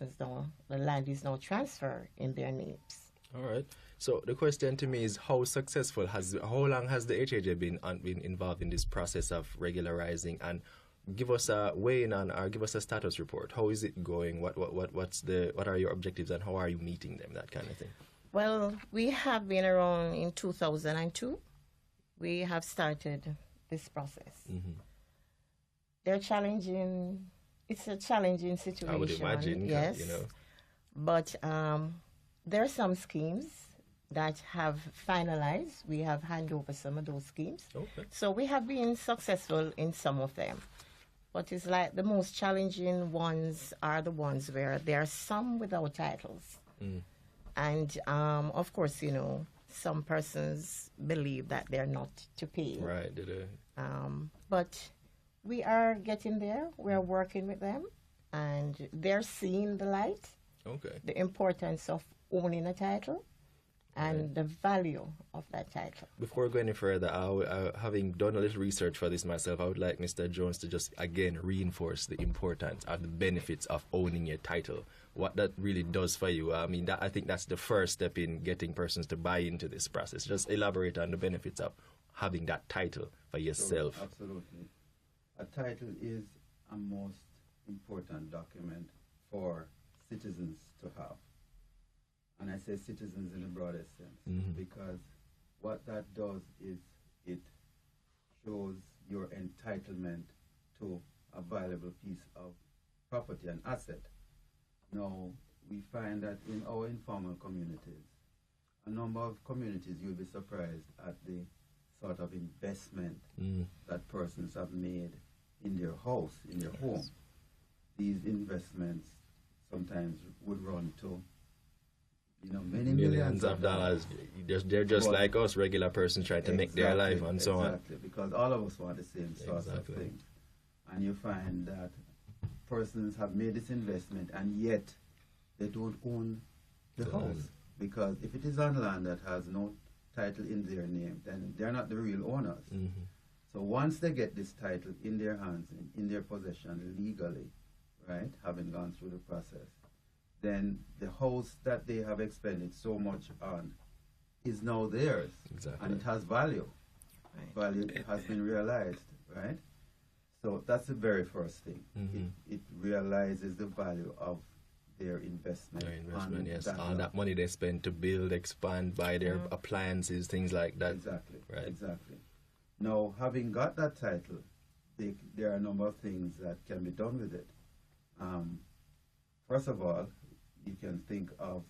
The land is now transferred in their names. All right. So the question to me is, how how long has the HAJ been involved in this process of regularizing? And give us a weigh-in on, or give us a status report. How is it going? What are your objectives, and how are you meeting them? That kind of thing. Well, we have been around in 2002. We have started this process. Mm-hmm. They're challenging. It's a challenging situation. I would imagine. Yes. You know. But there are some schemes that have finalized. We have handed over some of those schemes. Okay. So we have been successful in some of them. But it's like the most challenging ones are the ones where there are some without titles. Mm. And of course, some persons believe that they're not to pay. Right. But we are getting there. We're working with them, and they're seeing the light. Okay. The importance of owning a title and the value of that title. Before going any further, having done a little research for this myself, I would like Mr. Jones to just again reinforce the importance of the benefits of owning your title. What that really does for you. I mean, I think that's the first step in getting persons to buy into this process. Just elaborate on the benefits of having that title for yourself. Absolutely. A title is a most important document for citizens to have. And I say citizens in the broadest sense, because what that does is it shows your entitlement to a valuable piece of property and asset. Now, we find that in our informal communities, a number of communities, you'll be surprised at the sort of investment that persons have made in their house, in their home. These investments sometimes would run to many millions of dollars. They're just like us, regular persons trying to make their life and so on. Exactly, because all of us want the same sort of thing. And you find that persons have made this investment and yet they don't own the house. Because if it is on land that has no title in their name, then they're not the real owners. So once they get this title in their hands, in their possession legally, right, having gone through the process, then the house that they have expended so much on is now theirs. Exactly. And it has value. Right. Value has been realized, right? So that's the very first thing. It realizes the value of their investment. Their investment, yes. All that money they spend to build, expand, buy their appliances, things like that. Exactly. Right. Exactly. Now, having got that title, there are a number of things that can be done with it. First of all, you can think of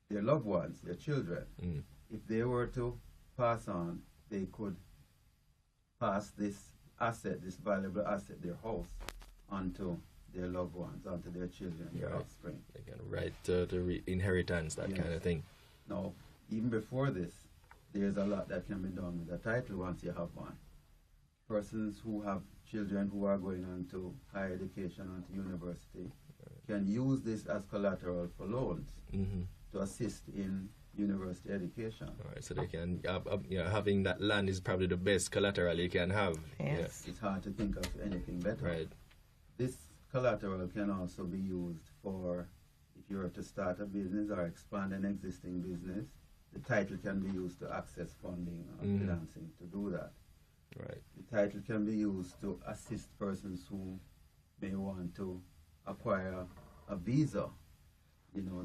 their loved ones, their children. If they were to pass on, they could pass this asset, this valuable asset, their house, onto their loved ones, onto their children, their offspring. They can write the inheritance, that kind of thing. Now, even before this, there's a lot that can be done with a title once you have one. Persons who have children who are going on to higher education, on to university, can use this as collateral for loans to assist in university education. All right, so they can, having that land is probably the best collateral you can have. Yes. It's hard to think of anything better. Right. This collateral can also be used for, if you were to start a business or expand an existing business, the title can be used to access funding or financing to do that. Right. The title can be used to assist persons who may want to acquire a visa.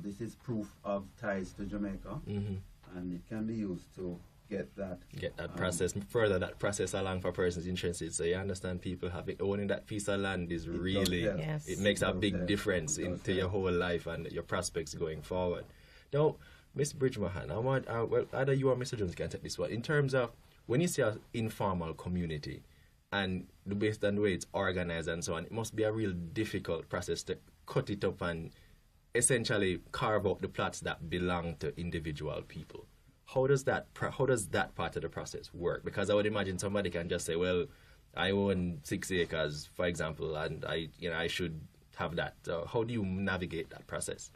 This is proof of ties to Jamaica, and it can be used to get that process, further that process along for persons interested. So you understand, people owning that piece of land is really, it makes a big difference into your whole life and your prospects going forward. Now, Ms. Bridgemahan, I want, either you or Mr. Jones can take this one. In terms of, when you say an informal community, and based on the way it's organized and so on, it must be a real difficult process to cut it up and essentially carve out the plots that belong to individual people. How does that part of the process work? Because I would imagine somebody can just say, well, I own 6 acres, for example, and I should have that. So how do you navigate that process?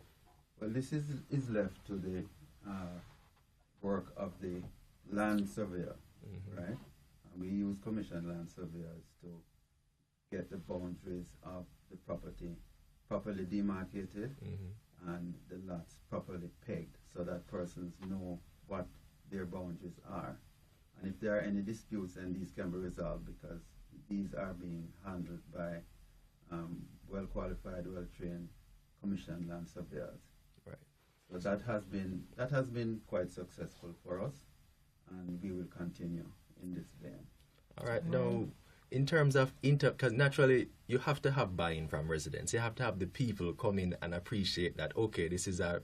Well, this is left to the work of the land surveyor, right? And we use commissioned land surveyors to get the boundaries of the property properly demarcated and the lots properly pegged so that persons know what their boundaries are. And if there are any disputes, then these can be resolved because these are being handled by well-qualified, well-trained, commissioned land surveyors. Right. So that has been quite successful for us, and we will continue in this vein. All right. Now, in terms of because naturally you have to have buy-in from residents. You have to have the people come in and appreciate that. Okay, this is a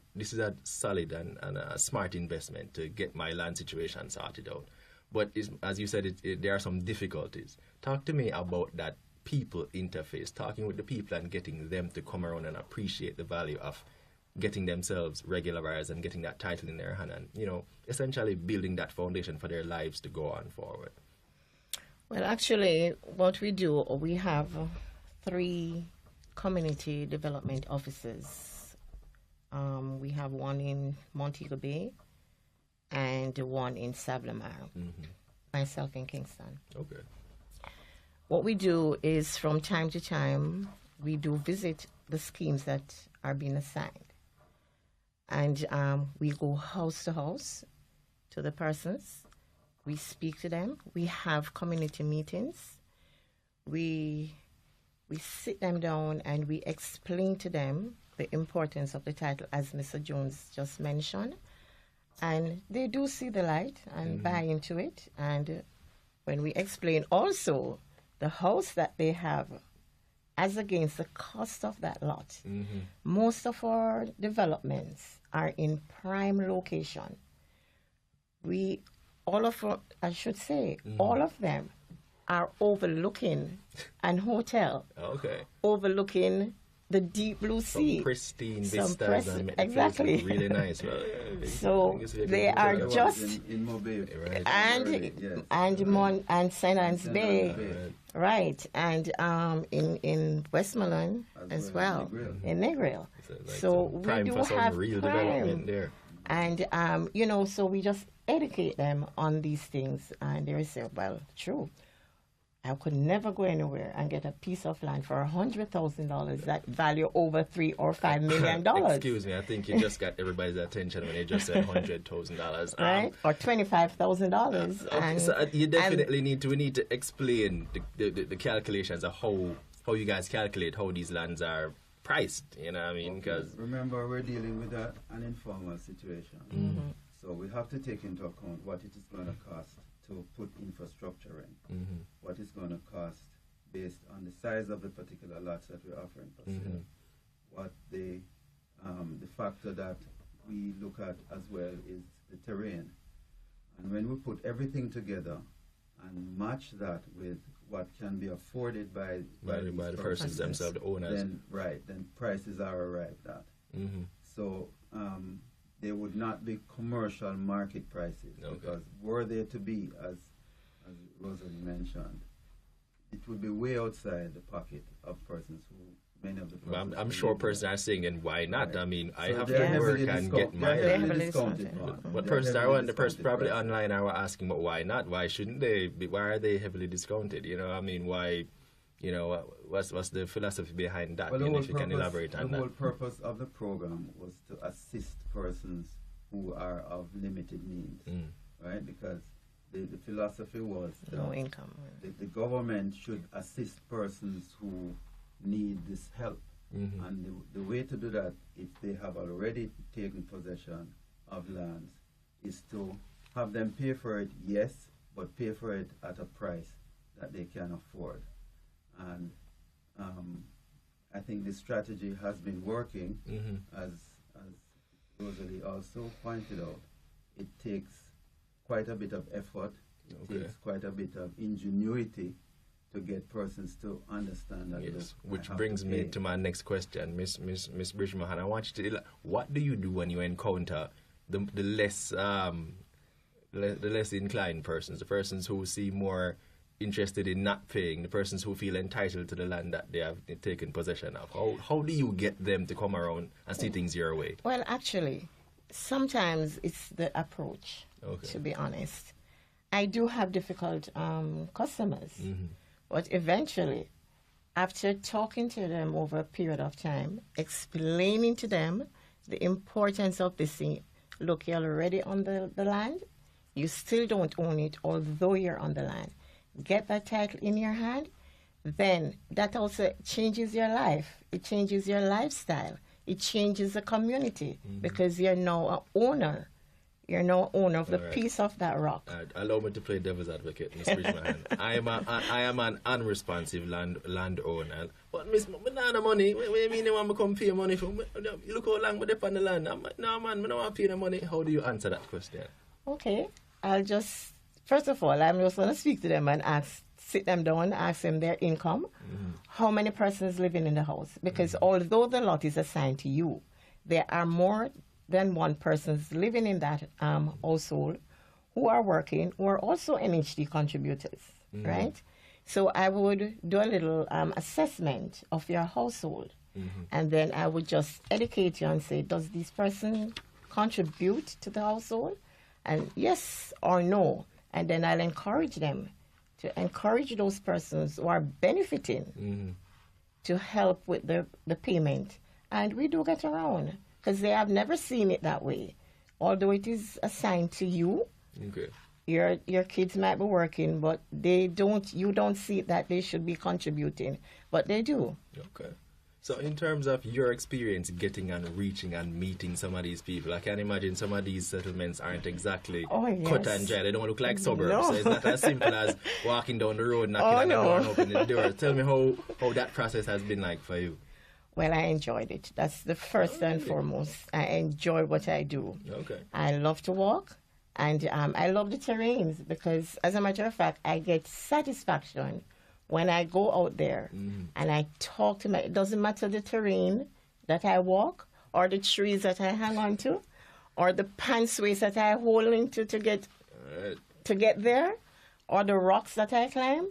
solid and a smart investment to get my land situation sorted out. But as you said, there are some difficulties. Talk to me about that people interface, talking with the people and getting them to come around and appreciate the value of getting themselves regularized and getting that title in their hand and, essentially building that foundation for their lives to go on forward. Well, actually, what we do, we have 3 community development offices. We have one in Montego Bay and one in Sablamar, myself in Kingston. Okay. What we do is from time to time, we do visit the schemes that are being assigned. And we go house to house to the persons. We speak to them. We have community meetings. We sit them down and we explain to them the importance of the title, as Mr. Jones just mentioned. And they do see the light and buy into it. And when we explain also the house that they have as against the cost of that lot, most of our developments are in prime location. All of them are overlooking an hotel. Okay. Overlooking the deep blue sea. Some pristine vistas and exactly. Really nice. Well, so they are just in Mobile, right. and St. Anne's Bay, right, and in Westmoreland as well, in Negril. So we do have real prime development there. And so we just educate them on these things, and they say, well, true. I could never go anywhere and get a piece of land for $100,000 that value over $3 or $5 million. Excuse me, I think you just got everybody's attention when you just said $100,000, right? Or $25,000. Okay, so you definitely need to explain the calculations of how you guys calculate how these lands are priced. You know what I mean? Because remember, we're dealing with an informal situation, so we have to take into account what it is going to cost to put infrastructure in, what it's going to cost based on the size of the particular lots that we're offering for sale, what the factor that we look at as well is the terrain. And when we put everything together and match that with what can be afforded by the persons themselves, the owners, then prices are arrived at. So they would not be commercial market prices, because were they to be, as Rosalie mentioned, it would be way outside the pocket of persons who, many of the persons. I'm sure persons are saying, and why not? Right. I mean, so I have to work and get my But the person probably online are asking, but why not? Why shouldn't they be? Why are they heavily discounted? I mean, why? What's the philosophy behind that? Well, if you can elaborate on that. The whole purpose of the program was to assist persons who are of limited means, right? Because the philosophy was no income. The government should assist persons who need this help. And the way to do that, if they have already taken possession of lands, is to have them pay for it, yes, but pay for it at a price that they can afford. And I think this strategy has been working, as Rosalie also pointed out. It takes quite a bit of effort. It takes quite a bit of ingenuity to get persons to understand that. Yes, which brings me to my next question, Miss Bridgman. I want you to what do you do when you encounter the less inclined persons, the persons who seem more interested in not paying, the persons who feel entitled to the land that they have taken possession of? How do you get them to come around and see things your way? Well, actually, sometimes it's the approach, to be honest. I do have difficult customers, but eventually after talking to them over a period of time, explaining to them the importance of this thing, look, you're already on the land, you still don't own it, although you're on the land. Get that title in your hand, then that also changes your life. It changes your lifestyle. It changes the community because you're now an owner. You're now owner of the piece of that rock. Allow me to play devil's advocate, Ms. Bridgman. I am an unresponsive landowner. But Miss, I don't have money. What do you mean you want me to come pay money for? Look how long we depend on the land. No, man, I don't want to pay the money. How do you answer that question? Okay. First of all, I'm just going to speak to them and sit them down, ask them their income, how many persons living in the house. Because although the lot is assigned to you, there are more than one person living in that household who are working, who are also NHD contributors, right? So I would do a little assessment of your household, and then I would just educate you and say, does this person contribute to the household? And yes or no. And then I'll encourage them to encourage those persons who are benefiting to help with the payment. And we do get around because they have never seen it that way. Although it is assigned to you, your kids might be working, but you don't see that they should be contributing, but they do. Okay. So in terms of your experience getting and reaching and meeting some of these people, I can imagine some of these settlements aren't exactly cut and dry. They don't look like suburbs. No. So it's not as simple as walking down the road, knocking on the door and opening the door. Tell me how that process has been like for you. Well, I enjoyed it. That's the first and foremost. I enjoy what I do. Okay. I love to walk, and I love the terrains because, as a matter of fact, I get satisfaction when I go out there and I talk to it doesn't matter the terrain that I walk or the trees that I hang on to or the pathways that I hold into to get there or the rocks that I climb,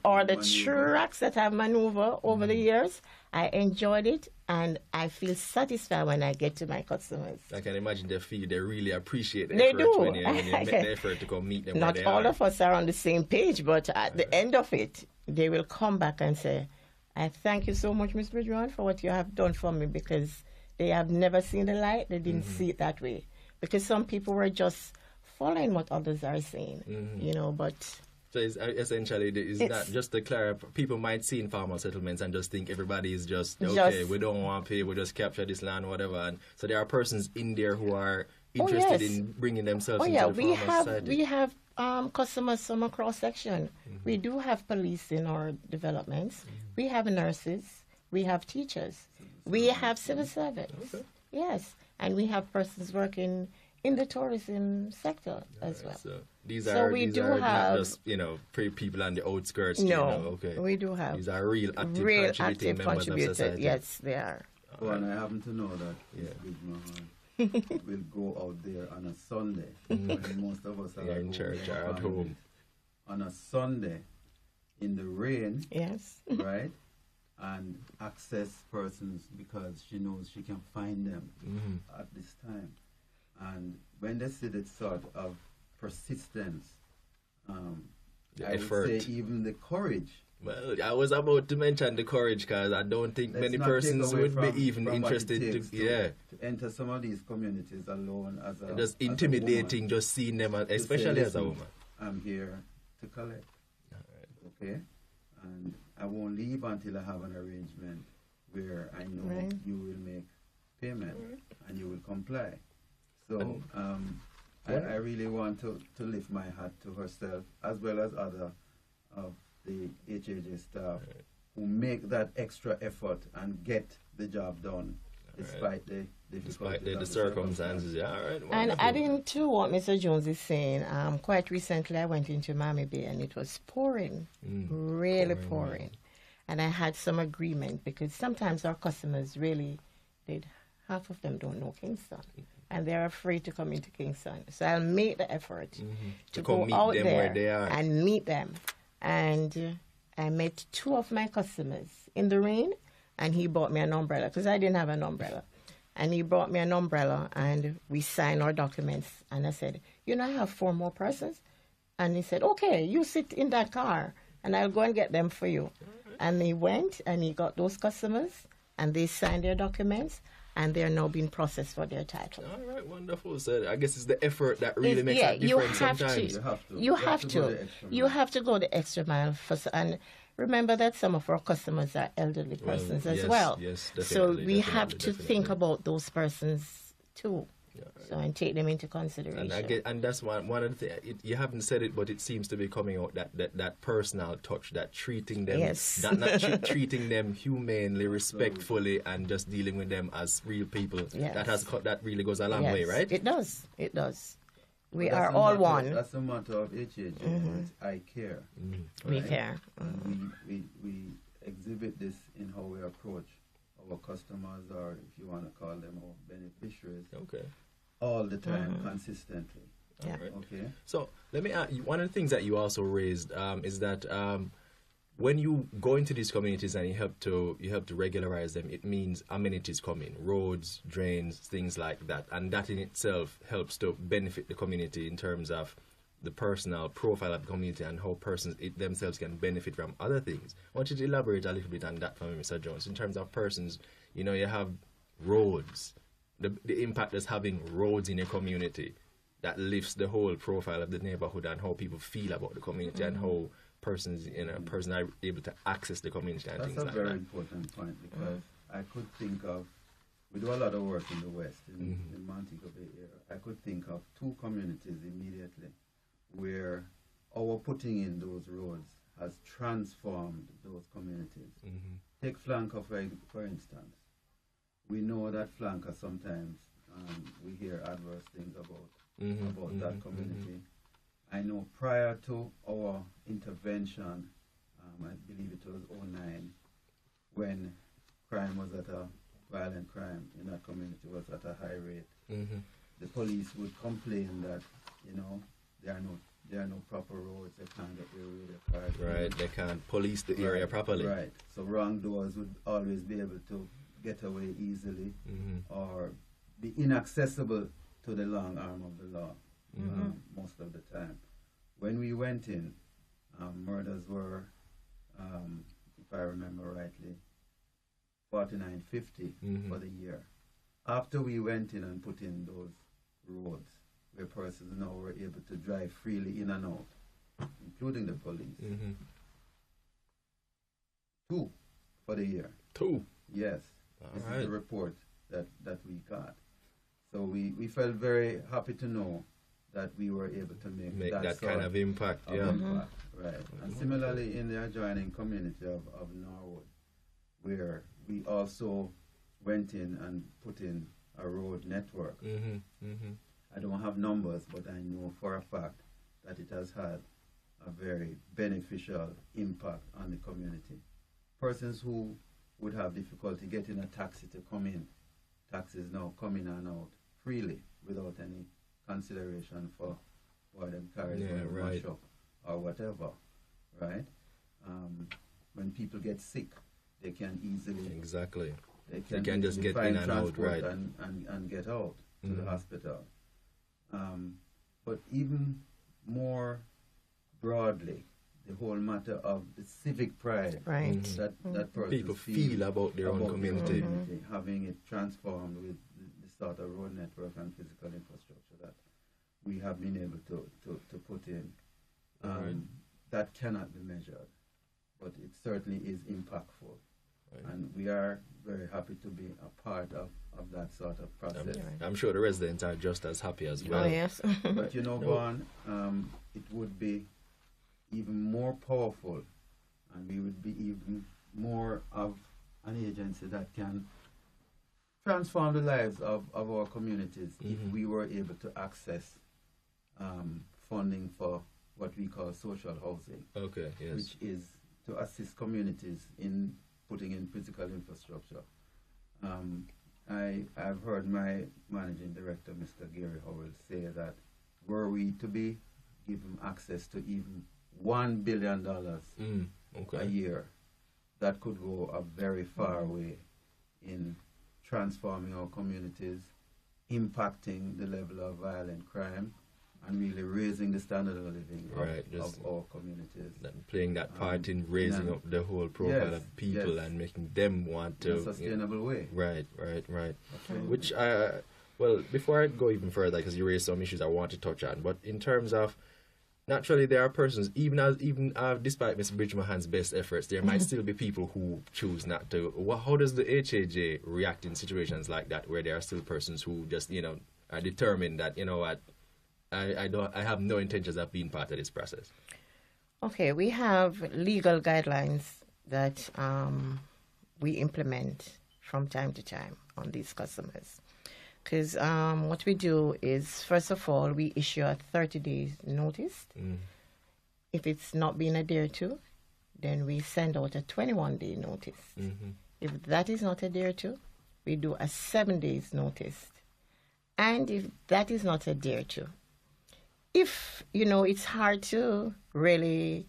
or the tracks that I've maneuvered over the years. I enjoyed it and I feel satisfied when I get to my customers. I can imagine they really appreciate the effort. They do. When you make the effort to come meet them. Not all of us are on the same page, but at the end of it, they will come back and say, I thank you so much, Ms. Bridgman, for what you have done for me, because they have never seen the light. They didn't see it that way. Because some people were just following what others are saying, but... So essentially, it's not just to clarify, people might see informal settlements and just think everybody is just we don't want to pay, we'll just capture this land, whatever. And so there are persons in there who are interested in bringing themselves into the formal society. We have customers from across section. We do have police in our developments. We have nurses. We have teachers. We have civil servants. Okay. Yes. And we have persons working in the tourism sector as well. So these are not just people on the outskirts. No, we do have. These are real active contributors of society. Yes, they are. Well, and I happen to know that we'll go out there on a Sunday. When most of us are in church or at home. On a Sunday, in the rain. Yes. Right. And access persons because she knows she can find them at this time. And when they see that sort of persistence, the I effort. would say even the courage. Well, I was about to mention the courage because I don't think many persons would be even interested to enter some of these communities alone as a just intimidating, woman, just seeing them, especially as a woman. I'm here to collect. Okay? And I won't leave until I have an arrangement where I know you will make payment and you will comply. So I really want to lift my hat to herself as well as other of the HAJ staff who make that extra effort and get the job done despite the difficulties. The circumstances. Yeah, all right. And adding to what Mr. Jones is saying, quite recently I went into Miami Bay and it was pouring, really pouring. And I had some agreement because sometimes our customers half of them don't know Kingston. And they're afraid to come into Kingston. So I'll make the effort to go out there where they are and meet them. And I met 2 of my customers in the rain, and he bought me an umbrella because I didn't have an umbrella. And he brought me an umbrella, and we signed our documents. And I said, I have 4 more persons. And he said, okay, you sit in that car, and I'll go and get them for you. And he went and he got those customers and they signed their documents and they're now being processed for their title. All right, wonderful. So I guess it's the effort that really makes a difference sometimes. You have to go the extra mile and remember that some of our customers are elderly persons as well. Yes, definitely. So we have to think about those persons too. Yeah, right. So and take them into consideration. And that's one of the things, you haven't said it, but it seems to be coming out, that personal touch, that treating them, not treating them humanely, respectfully, and just dealing with them as real people. Yes. That really goes a long way, right? It does. We are all one. That's a motto of HAJ. I care. Mm-hmm. Right? We care. And we exhibit this in how we approach our customers, or if you want to call them our beneficiaries. Okay. All the time, consistently. Yeah. Right. Okay. So let me ask you, one of the things that you also raised is that when you go into these communities and you help to regularize them, it means amenities come in, roads, drains, things like that, and that in itself helps to benefit the community in terms of the personal profile of the community and how persons themselves can benefit from other things. I want you to elaborate a little bit on that for me, Mr. Jones. In terms of persons, you have roads. The impact that's having roads in a community that lifts the whole profile of the neighborhood and how people feel about the community and how persons are able to access the community and things like that. That's a very important point, because I could think of, we do a lot of work in the West, in Montego Bay area. I could think of two communities immediately where our putting in those roads has transformed those communities. Take Flanker, for instance. We know that Flanker sometimes we hear adverse things about that community. I know prior to our intervention, I believe it was 2009, when crime was at violent crime in that community was at a high rate. The police would complain that there are no proper roads, they can't get their radio cars. Right, they can't police the area properly. Right, so wrong doors would always be able to get away easily or be inaccessible to the long arm of the law most of the time. When we went in, murders were, if I remember rightly, 4950 for the year. After we went in and put in those roads where persons now were able to drive freely in and out, including the police, 2 for the year. 2? Yes. This is the report that we got. So we felt very happy to know that we were able to make that kind of impact. Right. And similarly in the adjoining community of Norwood, where we also went in and put in a road network. I don't have numbers, but I know for a fact that it has had a very beneficial impact on the community. Persons who would have difficulty getting a taxi to come in, taxis now come in and out freely without any consideration for why them cars rush up or whatever, right? When people get sick, they can easily they can just get in and out, right, and get out to the hospital. But even more broadly, the whole matter of the civic pride that people feel about their own community, having it transformed with the sort of road network and physical infrastructure that we have been able to put in. That cannot be measured, but it certainly is impactful. And we are very happy to be a part of that sort of process. I'm sure the residents are just as happy as well. Oh, yes. But Vaughn, it would be even more powerful, and we would be even more of an agency that can transform the lives of our communities if we were able to access funding for what we call social housing. Okay, yes. Which is to assist communities in putting in physical infrastructure. I've heard my managing director, Mr. Gary Howell, say that were we to be given access to even $1 billion a year, that could go a very far way in transforming our communities, impacting the level of violent crime, and really raising the standard of living of our communities. Playing that part in raising up the whole profile of people and making them want to... In a sustainable way. Right. Okay. Which, well, before I go even further, because you raised some issues I want to touch on, but in terms of, naturally, there are persons, even despite Mr. Bridgemahan's best efforts, there might still be people who choose not to. How does the HAJ react in situations like that, where there are still persons who just, are determined that, what, I have no intentions of being part of this process? Okay, we have legal guidelines that we implement from time to time on these customers. Because what we do is, first of all, we issue a 30-day notice. If it's not been adhered to, then we send out a 21-day notice. If that is not adhered to, we do a 7 days notice. And if that is not adhered to, if, it's hard to really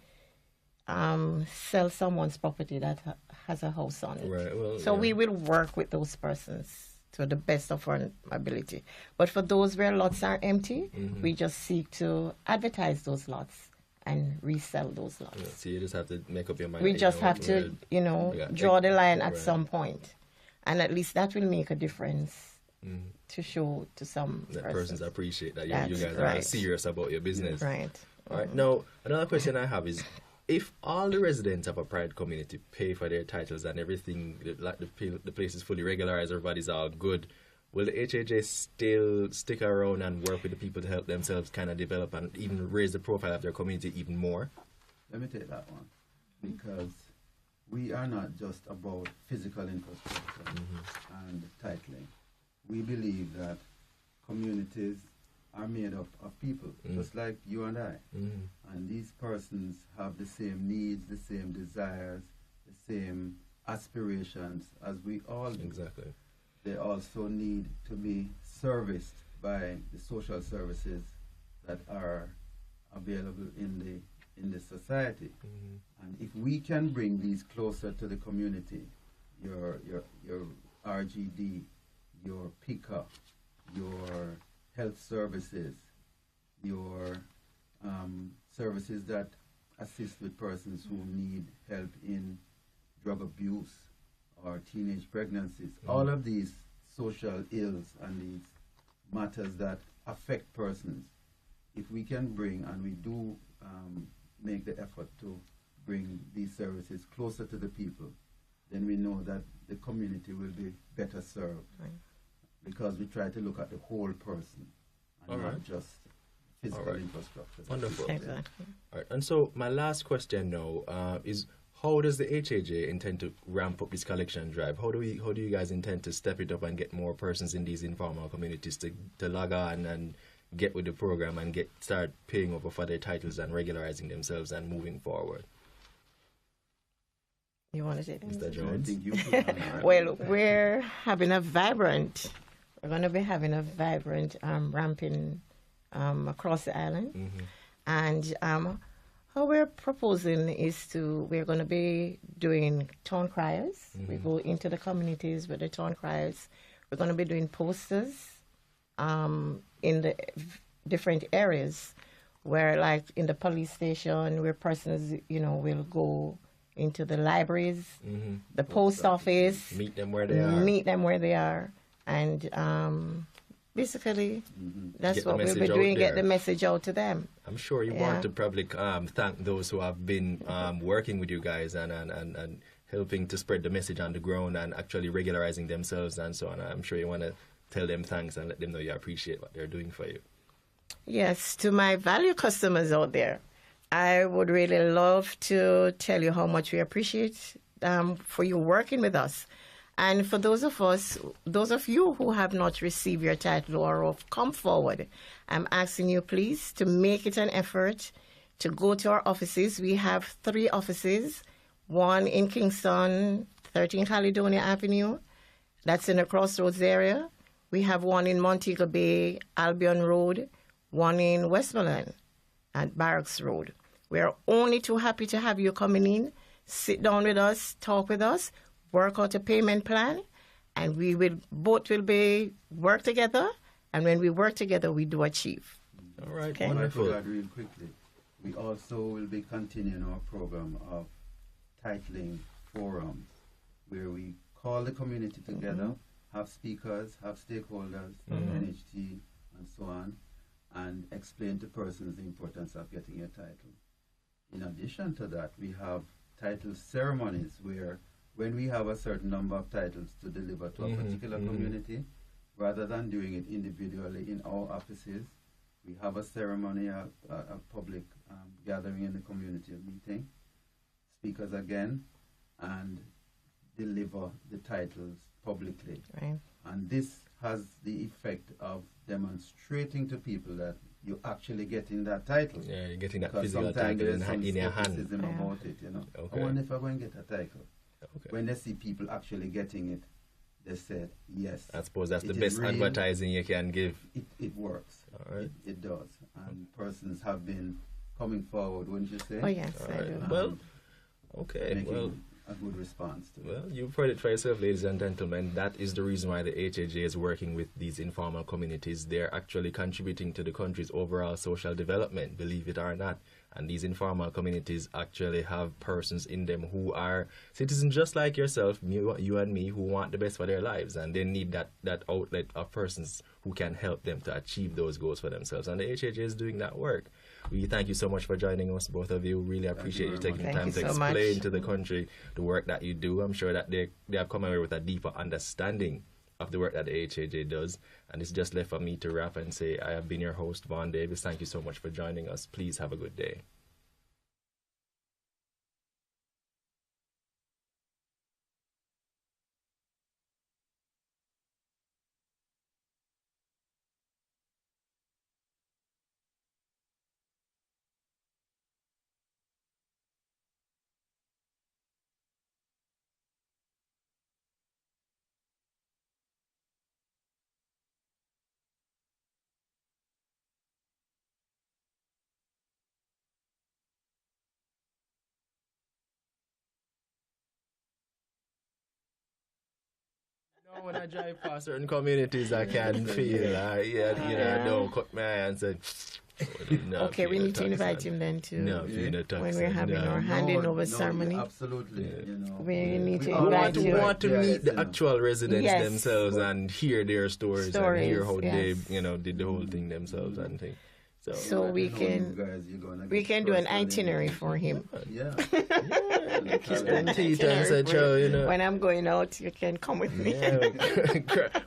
sell someone's property that has a house on it. Right. Well, so we will work with those persons to the best of our ability. But for those where lots are empty, we just seek to advertise those lots and resell those lots. Yeah, so you just have to make up your mind. We just have to, draw the line at some point. And at least that will make a difference to show to some persons appreciate that you guys are serious about your business. Right. All right. Now, another question I have is, if all the residents of a private community pay for their titles and everything, like the place is fully regularized, everybody's all good, will the HAJ still stick around and work with the people to help themselves kind of develop and even raise the profile of their community even more? Let me take that one, because we are not just about physical infrastructure and titling. We believe that communities are made up of people, just like you and I. And these persons have the same needs, the same desires, the same aspirations as we all do. Exactly. They also need to be serviced by the social services that are available in the society. And if we can bring these closer to the community, your RGD, your pickup, your health services, your services that assist with persons who need help in drug abuse or teenage pregnancies, all of these social ills and these matters that affect persons, if we can bring, and we do make the effort to bring these services closer to the people, then we know that the community will be better served. Right. Because we try to look at the whole person and not just physical infrastructure. Wonderful. Exactly. All right. And so my last question now is, how does the HAJ intend to ramp up this collection drive? How do you guys intend to step it up and get more persons in these informal communities to log on and get with the program and start paying over for their titles and regularizing themselves and moving forward? You want to say that? Mr. Jones? Well, we're going to be having a vibrant ramping across the island. And how we're proposing is we're going to be doing town criers. We go into the communities with the town criers. We're going to be doing posters in the different areas where, like in the police station, where persons, will go into the libraries, the post office. Meet them where they are. And basically, that's what we'll be doing, get the message out to them. I'm sure you want to probably thank those who have been working with you guys and helping to spread the message on the ground and actually regularizing themselves and so on. I'm sure you want to tell them thanks and let them know you appreciate what they're doing for you. Yes, to my value customers out there, I would really love to tell you how much we appreciate for you working with us. And for those of you who have not received your title or have come forward, I'm asking you please to make it an effort to go to our offices. We have 3 offices, one in Kingston, 13 Caledonia Avenue. That's in the Crossroads area. We have one in Montego Bay, Albion Road, one in Westmoreland at Barracks Road. We're only too happy to have you coming in, sit down with us, talk with us, work out a payment plan, and we will both work together. And when we work together, we do achieve. All right, Okay. wonderful. I could add real quickly. We also will be continuing our program of titling forums where we call the community together, have speakers, have stakeholders, NHT, and so on, and explain to persons the importance of getting a title. In addition to that, we have title ceremonies where when we have a certain number of titles to deliver to a particular community, rather than doing it individually in our offices, we have a ceremony, a public gathering in the community meeting, speakers again, and deliver the titles publicly. Right. And this has the effect of demonstrating to people that you're actually getting that title. Yeah, you're getting that Because physical sometimes title there's some in your hand. skepticism about it, you know. Okay. I wonder if I'm going to get a title. Okay. When they see people actually getting it, they said, yes. I suppose that's the it best is real. advertising you can give. It works. All right. It does. And persons have been coming forward, wouldn't you say? Oh, yes, All I right. do. Well, okay. Making Well, a good response to it. well, you've heard it for yourself, ladies and gentlemen. That is the reason why the HAJ is working with these informal communities. They're actually contributing to the country's overall social development, believe it or not. And these informal communities actually have persons in them who are citizens just like yourself, you and me, who want the best for their lives. And they need that outlet of persons who can help them to achieve those goals for themselves. And the HAJ is doing that work. We thank you so much for joining us, both of you. Really appreciate you taking the time to explain to the country the work that you do. I'm sure that they have come away with a deeper understanding of the work that the HAJ does. And it's just left for me to wrap and say, I have been your host, Vaughn Davis. Thank you so much for joining us. Please have a good day. No, when I drive past certain communities, I can feel, don't cut my eye and say, okay, we need to invite him then to when we're having our handing over ceremony. Absolutely. Yeah. You know, We need to I invite you. want to meet the actual residents Yes. themselves and hear their stories and hear how they, did the whole thing themselves and things. So we can do an itinerary for him. Yeah. When I'm going out, you can come with me. Yeah.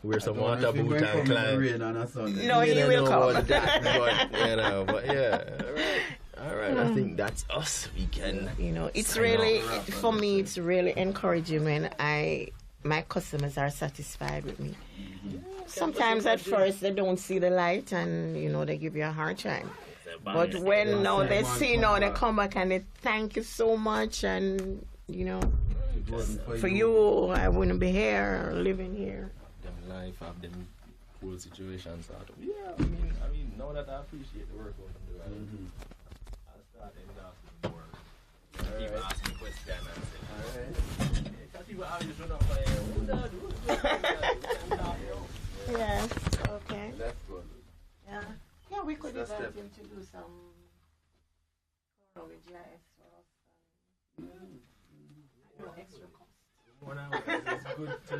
Wear some water boot and climb. No, he will come. But yeah. All right. I think that's us. We can. It's really, for me, it's really encouraging when my customers are satisfied with me. Sometimes at first they don't see the light and they give you a hard time. But when now they see they come back and they thank you so much and for you I wouldn't be here or living here. Them life have them cool situations out of. Yeah, I mean now that I appreciate the work I'm doing, I'll start ending more. People ask me questions and say, alright. People always run up Yes, okay. That's good. Yeah, we could invite him to do some with GIS for us. Extra cost. It's good to